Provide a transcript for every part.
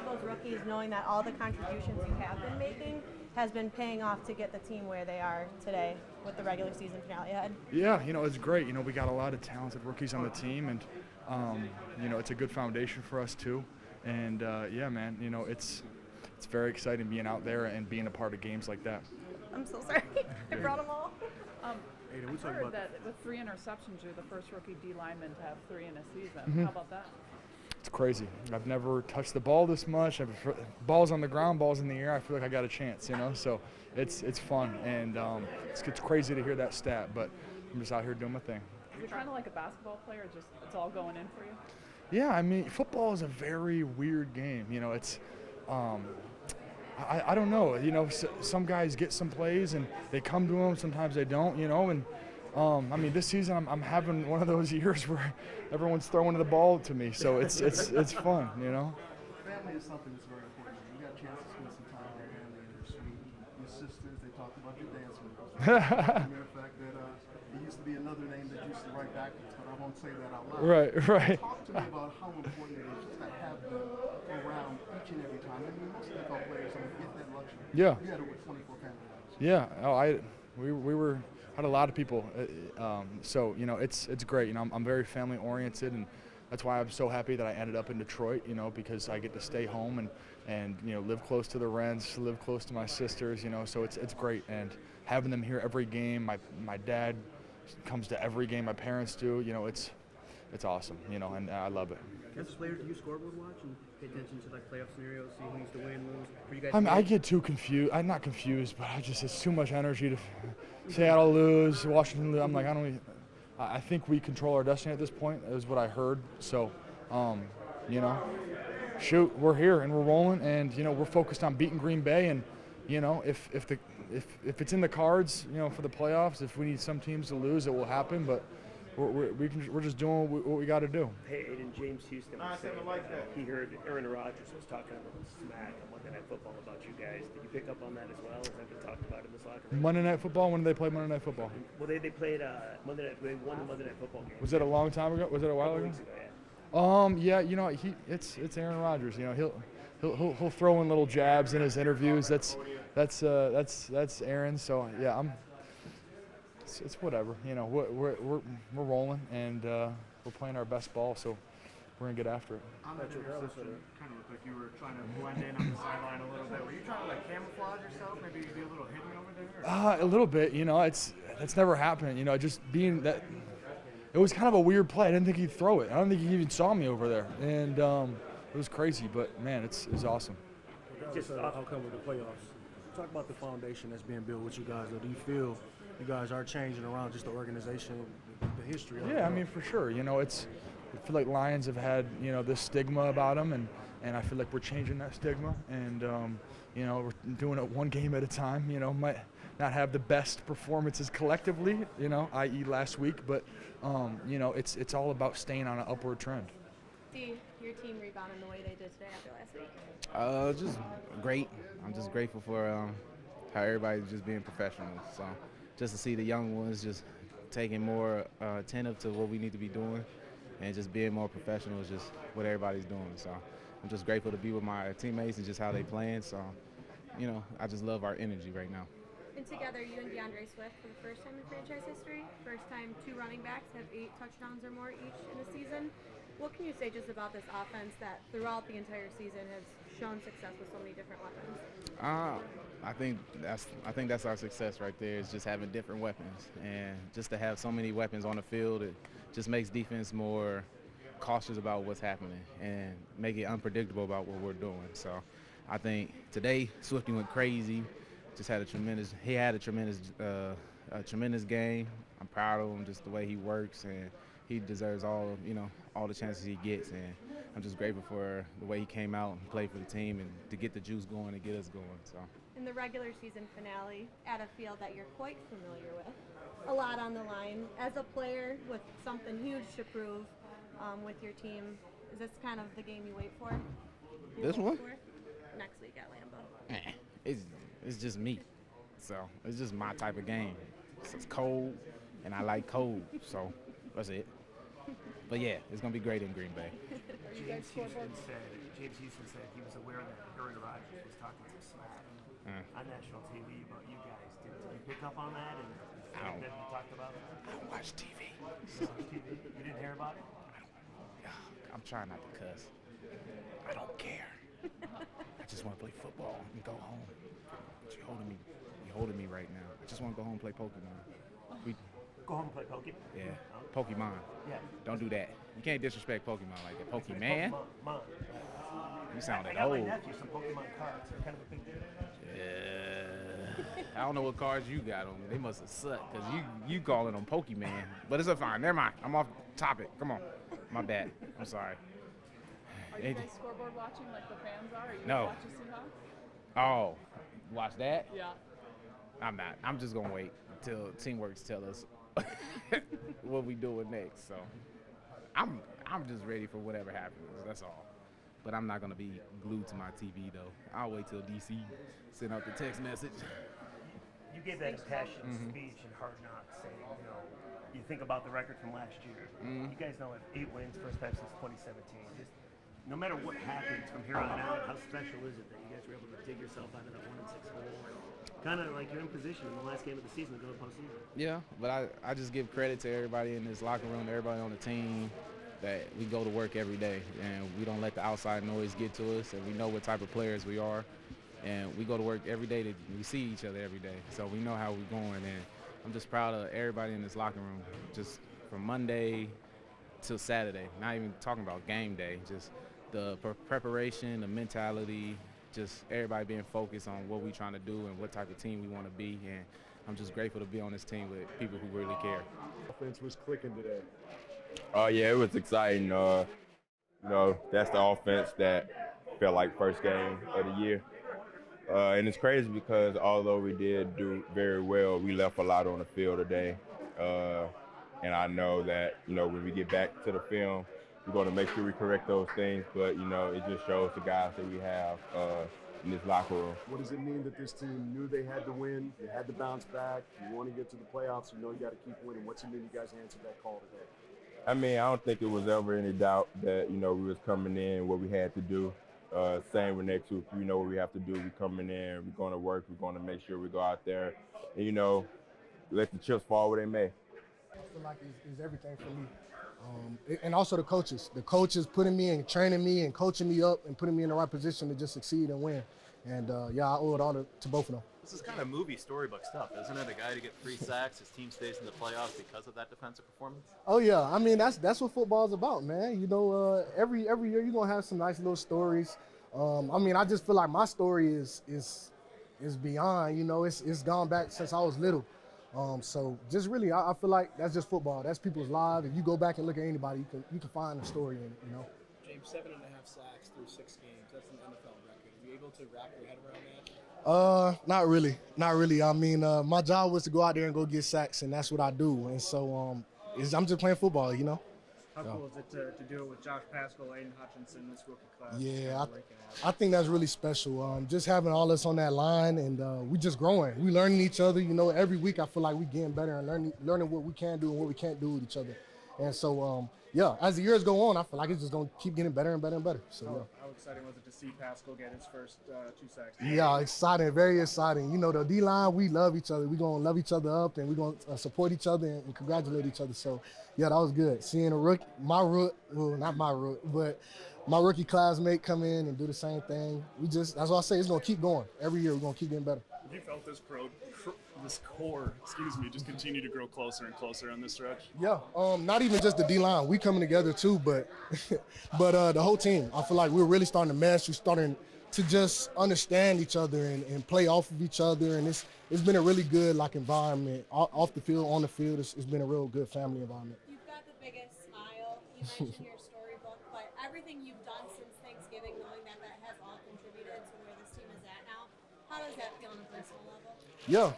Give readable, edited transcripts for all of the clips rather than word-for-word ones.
those rookies, knowing that all the contributions you have been making has been paying off to get the team where they are today with the regular season finale ahead? Yeah, it's great. We got a lot of talented rookies on the team, and it's a good foundation for us too. And yeah, man, it's very exciting being out there and being a part of games like that. I'm so sorry. I brought them all. Aidan, we heard that with 3 interceptions, you're the first rookie D lineman to have 3 in a season. Mm-hmm. How about that? It's crazy. I've never touched the ball this much. Balls on the ground, balls in the air. I feel like I got a chance, So it's fun, and it's crazy to hear that stat. But I'm just out here doing my thing. You're kind of like a basketball player. Just it's all going in for you. Yeah, I mean, football is a very weird game. It's I don't know. Some guys get some plays and they come to them. Sometimes they don't. And I mean, this season I'm having one of those years where everyone's throwing the ball to me, so it's fun. Family is something that's very important. You got a chance to spend some time with your family and your sweet, your sisters. They talked about your dance moves. As a matter of fact, that it used to be another name that used to write backwards, but I won't say that out loud. Right. Talk to me about how important it is just to have them around each and every time. I mean, most NFL players don't get that luxury. Yeah. You had over 24 family members. Yeah. We had a lot of people, so it's great. I'm very family oriented, and that's why I'm so happy that I ended up in Detroit. Because I get to stay home and live close to the Rents, live close to my sisters. So it's great, and having them here every game. My dad comes to every game. My parents do. It's awesome. And I love it. As players, do you scoreboard watch and pay attention to like playoff scenarios, see who needs to win, lose? For you guys, I get too confused. I'm not confused, but it's too much energy to Seattle lose, Washington lose. I'm like, I think we control our destiny at this point, is what I heard. So, shoot, we're here and we're rolling, and we're focused on beating Green Bay, and if it's in the cards, for the playoffs, if we need some teams to lose, it will happen, but we're just doing what we got to do. Hey, Aidan, James Houston was saying he heard Aaron Rodgers was talking about smack on Monday Night Football about you guys. Did you pick up on that as well? Has that been talked about in this locker room? Monday Night Football? When did they play Monday Night Football? Well, they played Monday Night. They won the Monday Night Football game. Was it a long time ago? Was it a while ago? Weeks ago, yeah. Yeah, it's Aaron Rodgers. He'll throw in little jabs in his interviews. That's Aaron. So yeah, it's whatever. We're rolling, and we're playing our best ball. So we're gonna get after it. On that interception, kind of looked like you were trying to blend in on the sideline a little bit. Were you trying to like camouflage yourself? Maybe be a little hidden over there? A little bit. That's never happened. Just being that. It was kind of a weird play. I didn't think he'd throw it. I don't think he even saw me over there, and it was crazy. But man, it's awesome. Just outcome with the playoffs. Talk about the foundation that's being built with you guys. Though, do you feel you guys are changing around just the organization, the history? Yeah, I mean, for sure. I feel like Lions have had this stigma about them, and I feel like we're changing that stigma, and we're doing it one game at a time. Might not have the best performances collectively, i.e. last week, but it's all about staying on an upward trend. See your team rebounding the way they did today after last week? Just great. I'm just grateful for how everybody's just being professional. So just to see the young ones just taking more attentive to what we need to be doing and just being more professional is just what everybody's doing. So I'm just grateful to be with my teammates and just how they playing. So, I just love our energy right now. And together, you and DeAndre Swift, for the first time in franchise history, first time 2 running backs have 8 touchdowns or more each in a season. What can you say just about this offense that throughout the entire season has shown success with so many different weapons? I think that's our success right there, is just having different weapons, and just to have so many weapons on the field, it just makes defense more cautious about what's happening and make it unpredictable about what we're doing. So I think today Swifty went crazy. He had a tremendous game. I'm proud of him, just the way he works, and he deserves all the chances he gets, and I'm just grateful for the way he came out and played for the team and to get the juice going and get us going. So. In the regular season finale, at a field that you're quite familiar with, a lot on the line. As a player with something huge to prove with your team, is this kind of the game you wait for? This one? Next week at Lambeau. It's just me. So it's just my type of game. It's cold, and I like cold. So that's it. But yeah, it's gonna be great in Green Bay. James Houston said he was aware that Aaron Rodgers was talking some smack on national TV about you guys. Did you pick up on that? And I don't. that you talked about it? I don't watch TV. You didn't hear about it? I'm trying not to cuss. I don't care. I just want to play football and go home. But you're holding me right now. I just want to go home and play Pokemon. Go home and play Pokemon? Yeah, Pokemon. Yeah. Don't do that. You can't disrespect Pokemon like that. Pokemon? Pokemon. You sounded I got old. my nephew some Pokemon cards. They're kind of a big deal. Yeah. I don't know what cards you got on. They must have sucked because you calling them Pokemon. But it's fine. Never mind. I'm off topic. Come on. My bad. I'm sorry. Are you guys scoreboard watching like the fans are? Are you No. watching Seahawks? Oh, watch that? Yeah. I'm not. I'm just gonna wait until Teamworks tell us what we doing next. So I'm just ready for whatever happens. That's all. But I'm not gonna be glued to my TV though. I'll wait till DC send out the text message. You gave that impassioned speech in Hard Knocks saying, you think about the record from last year. You guys now have 8 wins, first time since 2017. Just no matter what happens from here on out, how special is it that you guys were able to dig yourself out of that 1-6 hole? Kind of like you're in position in the last game of the season to go to postseason. Yeah, but I just give credit to everybody in this locker room, everybody on the team, that we go to work every day and we don't let the outside noise get to us, and we know what type of players we are, and we go to work every day. We see each other every day, so we know how we're going. And I'm just proud of everybody in this locker room, just from Monday till Saturday. Not even talking about game day, just the preparation, the mentality, just everybody being focused on what we're trying to do and what type of team we want to be. And I'm just grateful to be on this team with people who really care. Offense was clicking today. Yeah, it was exciting. That's the offense that felt like first game of the year. And it's crazy because although we did do very well, we left a lot on the field today. And I know that, when we get back to the film, we're going to make sure we correct those things. But, it just shows the guys that we have in this locker room. What does it mean that this team knew they had to win, they had to bounce back, you want to get to the playoffs, you got to keep winning? What's it mean you guys answered that call today? I mean, I don't think it was ever any doubt that, we was coming in, what we had to do. Same with next week. We know what we have to do. We're coming in, we're going to work, we're going to make sure we go out there and, let the chips fall where they may. I feel like it's everything for me. And also the coaches. The coaches putting me and training me and coaching me up and putting me in the right position to just succeed and win. And, I owe it all to both of them. This is kind of movie storybook stuff, isn't it? A guy to get 3 sacks, his team stays in the playoffs because of that defensive performance? Oh, yeah. I mean, that's what football's about, man. Every year you're going to have some nice little stories. I just feel like my story is beyond, it's gone back since I was little. So just really, I feel like that's just football. That's people's lives. If you go back and look at anybody, you can find a story in it, James, 7.5 sacks through 6 games. That's an NFL record. Are you able to wrap your head around that? Not really. I mean, my job was to go out there and go get sacks, and that's what I do. And so I'm just playing football, How cool is it to do it with Josh Pascal, Aidan Hutchinson, this rookie class? Yeah, I think that's really special. Just having all us on that line, and we just growing. We learning each other. Every week I feel like we getting better and learning what we can do and what we can't do with each other. And so, as the years go on, I feel like it's just going to keep getting better and better and better. So, How exciting was it to see Pascal get his first 2 sacks? Yeah, exciting, very exciting. The D-line, we love each other. We're going to love each other up, and we're going to support each other and congratulate each other. So, yeah, that was good. Seeing my rookie classmate come in and do the same thing. That's why I say it's going to keep going. Every year we're going to keep getting better. Have you felt this core, just continue to grow closer and closer on this stretch? Yeah, not even just the D-line. We coming together too, but the whole team. I feel like we're really starting to mesh. We're starting to just understand each other and play off of each other. And it's been a really good environment off the field, on the field. It's been a real good family environment. You've got the biggest smile. You mentioned your storybook, but everything you've done since Thanksgiving, knowing that has all contributed to where this team is at now, how does that feel on a personal level? Yeah,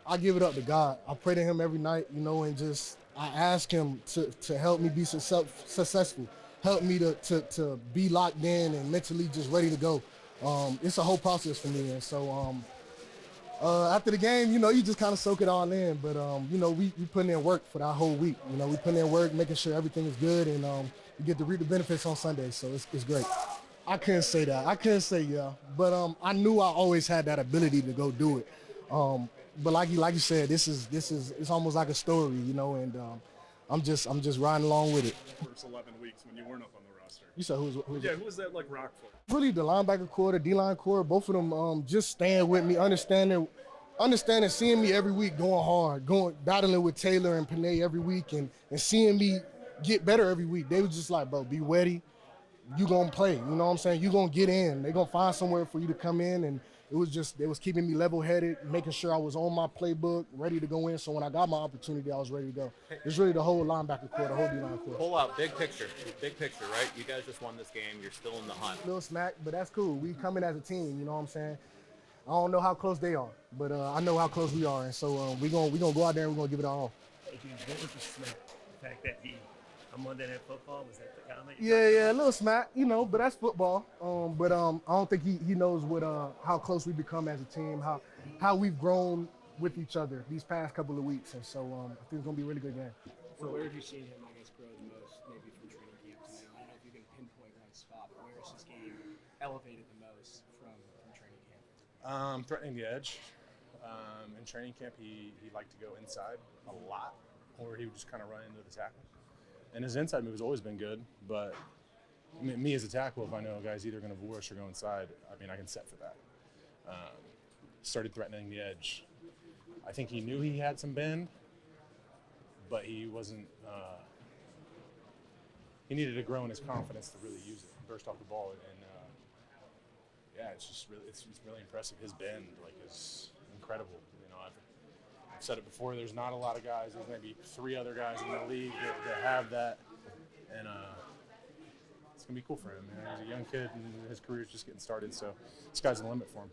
I give it up to God. I pray to him every night, and just I ask him to help me be successful, help me to be locked in and mentally just ready to go. It's a whole process for me, and so After the game, you just kind of soak it all in. But, we putting in work for that whole week. We putting in work, making sure everything is good, and we get to reap the benefits on Sunday. So it's great. I couldn't say that. I couldn't say yeah. But I knew I always had that ability to go do it. But like you said, it's almost like a story, and I'm just riding along with it. First 11 weeks when you weren't up on the roster. You said who was that like rock for? Really, the linebacker core, the D-line core, both of them just staying with me, understanding, seeing me every week going hard, battling with Taylor and Panay every week, and seeing me get better every week. They was just like, bro, be ready. You gonna play. You know what I'm saying? You gonna get in. They gonna find somewhere for you to come in, and they was keeping me level-headed, making sure I was on my playbook, ready to go in. So when I got my opportunity, I was ready to go. It's really the whole linebacker core, the whole D-line core. Pull out, big picture, right? You guys just won this game. You're still in the hunt. Little smack, but that's cool. We coming as a team, you know what I'm saying? I don't know how close they are, but I know how close we are, and so we gonna go out there and we're gonna give it our all. Hey, dude, what was the smack? The fact that I'm Monday Night Football, was that the comment? Yeah, a little smack, but that's football. But I don't think he knows what how close we become as a team, how we've grown with each other these past couple of weeks, and so I think it's gonna be a really good game. So where have you seen him, I guess, grow the most, maybe from training camp to now? I don't know if you can pinpoint one spot, but where is his game elevated the most from training camp? Threatening the edge. In training camp, he liked to go inside a lot, or he would just kind of run into the tackle. And his inside move has always been good, but me as a tackle, if I know a guy's either going to vorce or go inside, I can set for that. Started threatening the edge. I think he knew he had some bend, but he wasn't. He needed to grow in his confidence to really use it, burst off the ball, and it's just really, it's really impressive. His bend, is incredible. I've said it before. There's not a lot of guys. There's maybe 3 other guys in the league that have that, and it's gonna be cool for him. He's a young kid, and his career's just getting started. So, the sky's the limit for him.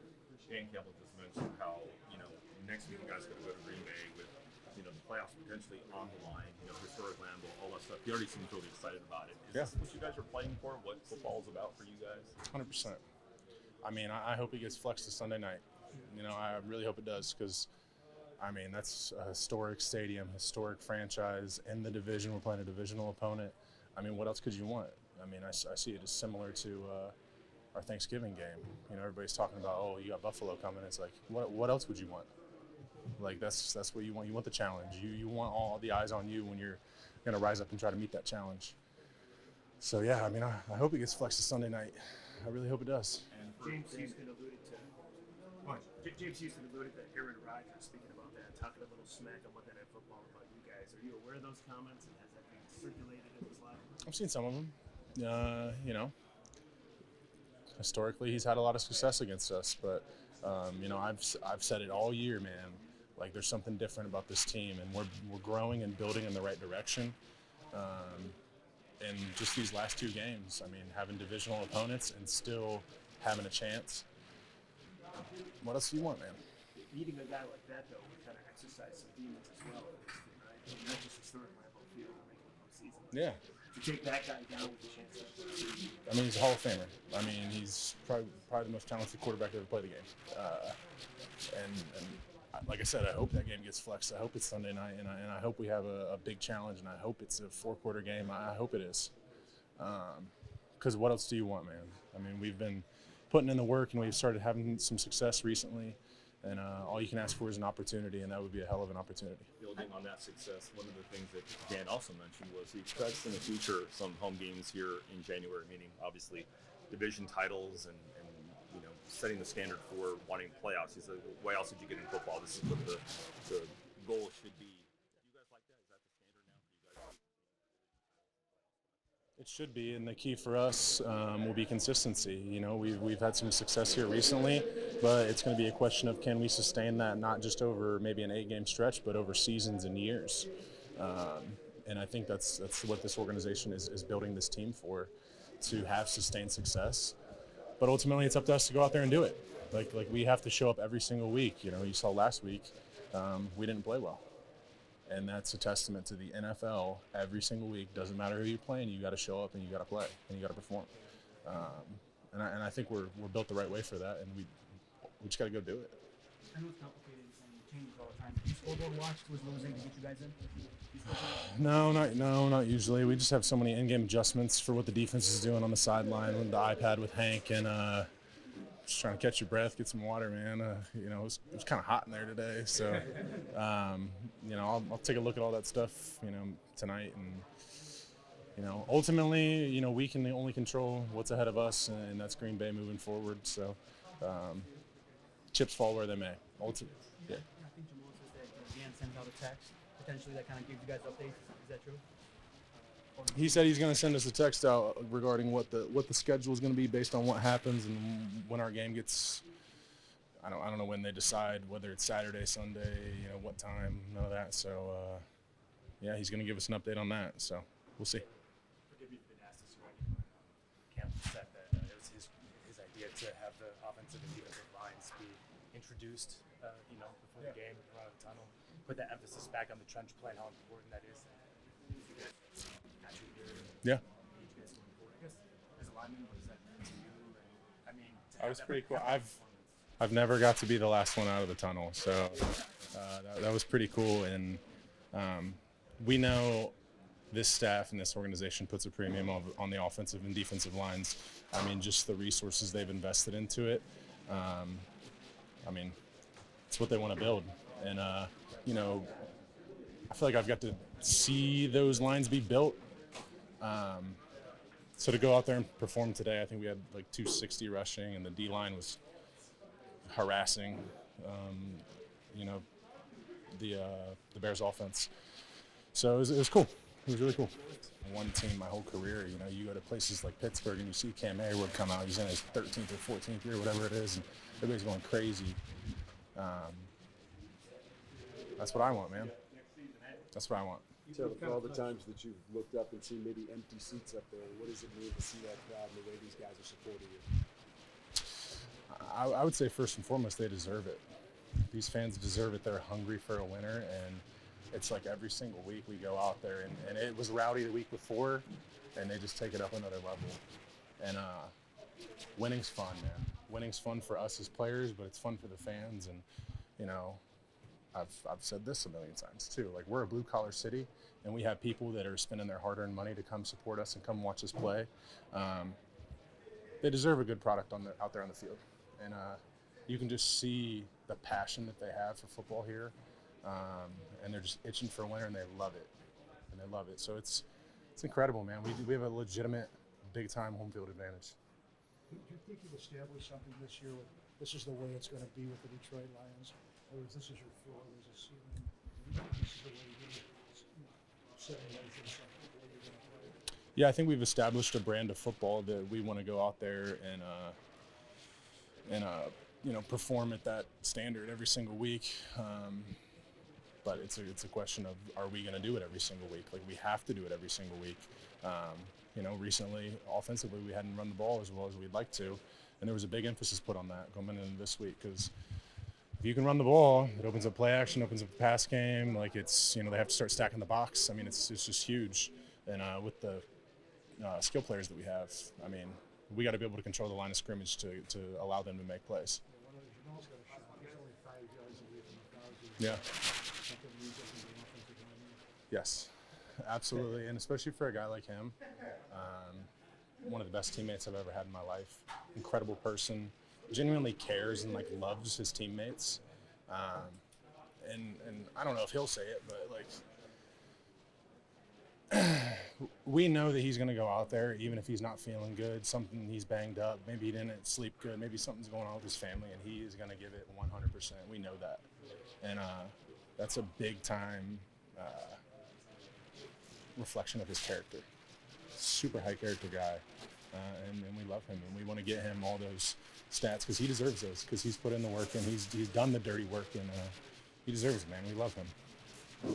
Dan Campbell just mentioned how next week you guys are going to go to Green Bay with the playoffs potentially on the line. Historic Lambeau, all that stuff. He already seems really excited about it. Is this what you guys are playing for? What football is about for you guys? 100%. I hope he gets flexed to Sunday night. I really hope it does, because that's a historic stadium, historic franchise in the division. We're playing a divisional opponent. What else could you want? I see it as similar to our Thanksgiving game. Everybody's talking about, oh, you got Buffalo coming. It's like, what else would you want? That's what you want. You want the challenge. You want all the eyes on you when you're going to rise up and try to meet that challenge. So, yeah, I hope it gets flexed to Sunday night. I really hope it does. James Houston alluded to Aaron Rodgers speaking about that, talking a little smack on Monday Night Football about you guys. Are you aware of those comments, and has that been circulated in his life? I've seen some of them. Historically, he's had a lot of success against us, but I've said it all year, man. There's something different about this team, and we're growing and building in the right direction. And just these last 2 games, having divisional opponents and still having a chance. What else do you want, man? Meeting a guy like that, though, would kind of exercise some demons as well, right? Not just historic Lambeau Field in the postseason. Yeah. To take that guy down with a chance. He's a Hall of Famer. He's probably the most talented quarterback to ever play the game. And like I said, I hope that game gets flexed. I hope it's Sunday night, and I hope we have a big challenge, and I hope it's a 4-quarter game. I hope it is. Because what else do you want, man? We've been putting in the work, and we've started having some success recently, and all you can ask for is an opportunity, and that would be a hell of an opportunity. Building on that success, one of the things that Dan also mentioned was he expects in the future some home games here in January, meaning obviously division titles and setting the standard for wanting playoffs. He said, why else did you get in football? This is what the goal should be. Do you guys like that? Is that the standard now for you guys? It should be, and the key for us will be consistency. We've had some success here recently, but it's going to be a question of can we sustain that, not just over maybe an 8-game stretch, but over seasons and years. And I think that's what this organization is building this team for, to have sustained success. But ultimately, it's up to us to go out there and do it. Like we have to show up every single week. You saw last week, we didn't play well. And that's a testament to the NFL. Every single week, doesn't matter who you're playing, you got to show up and you got to play and you got to perform. And I think we're built the right way for that, and we just got to go do it. I know it's complicated and changes all the time. You scoreboard watched was losing to get you guys in? No, not usually. We just have so many in-game adjustments for what the defense is doing on the sideline with the iPad with Hank, and just trying to catch your breath, get some water, man. You know, it was kind of hot in there today, so you know, I'll take a look at all that stuff, you know, tonight, and you know, ultimately, you know, we can only control what's ahead of us, and that's Green Bay moving forward. So chips fall where they may. Ultimately, yeah. I think Jamaal says that Dan sends out a text. Potentially that kind of gives you guys updates. Is that true? He said he's going to send us a text out regarding what the schedule is going to be based on what happens and when our game gets. I don't know when they decide whether it's Saturday, Sunday, you know, what time, none of that. So yeah, he's going to give us an update on that. So we'll see. Forgive me if I've been asked this already. Campbell said that it was his idea to have the offensive and defensive lines be introduced, you know, before the game, around the tunnel. Put that emphasis back on the trench play and how important that is. Yeah. As a lineman, what does that mean to you? And, I mean, That was pretty cool. I've never got to be the last one out of the tunnel, so that was pretty cool. And we know this staff and this organization puts a premium on the offensive and defensive lines. I mean, just the resources they've invested into it. I mean, it's what they want to build. And, you know, I feel like I've got to see those lines be built. So to go out there and perform today, I think we had like 260 rushing, and the D-line was harassing, you know, the Bears offense. So it was cool. It was really cool. One team my whole career, you know, you go to places like Pittsburgh and you see Cam Hayward come out. He's in his 13th or 14th year, whatever it is, and everybody's going crazy. That's what I want, man. That's what I want. Taylor, for all the times that you've looked up and seen maybe empty seats up there, what does it mean to see that crowd and the way these guys are supporting you? I would say first and foremost, they deserve it. These fans deserve it. They're hungry for a winner, and it's like every single week we go out there, and it was rowdy the week before, and they just take it up another level. And winning's fun, man. Winning's fun for us as players, but it's fun for the fans. And you know, I've said this a million times too. Like, we're a blue-collar city, and we have people that are spending their hard-earned money to come support us and come watch us play. They deserve a good product out there on the field, and you can just see the passion that they have for football here, and they're just itching for a winner, and they love it, So it's incredible, man. We have a legitimate, big-time home field advantage. Do you think you've established something this year with this is the way it's going to be with the Detroit Lions? Or is this is your floor, there's a ceiling, this is the way you're setting everything up, the way you're going to play? Yeah, I think we've established a brand of football that we want to go out there and you know, perform at that standard every single week. But it's a question of, are we going to do it every single week? Like, we have to do it every single week. You know, recently, offensively, we hadn't run the ball as well as we'd like to, and there was a big emphasis put on that going into this week, because if you can run the ball, it opens up play action, opens up the pass game. Like, it's, you know, they have to start stacking the box. I mean, it's just huge. And with the skill players that we have, I mean, we got to be able to control the line of scrimmage to allow them to make plays. Yeah. Yes, absolutely. And especially for a guy like him, one of the best teammates I've ever had in my life. Incredible person. Genuinely cares and like loves his teammates, and I don't know if he'll say it, but like we know that he's going to go out there even if he's not feeling good, he's banged up, maybe he didn't sleep good, maybe something's going on with his family, and he is going to give it 100%. We know that, and that's a big time reflection of his character. Super high character guy, and we love him, and we want to get him all those stats because he deserves those, because he's put in the work and he's done the dirty work, and he deserves it, man. We love him.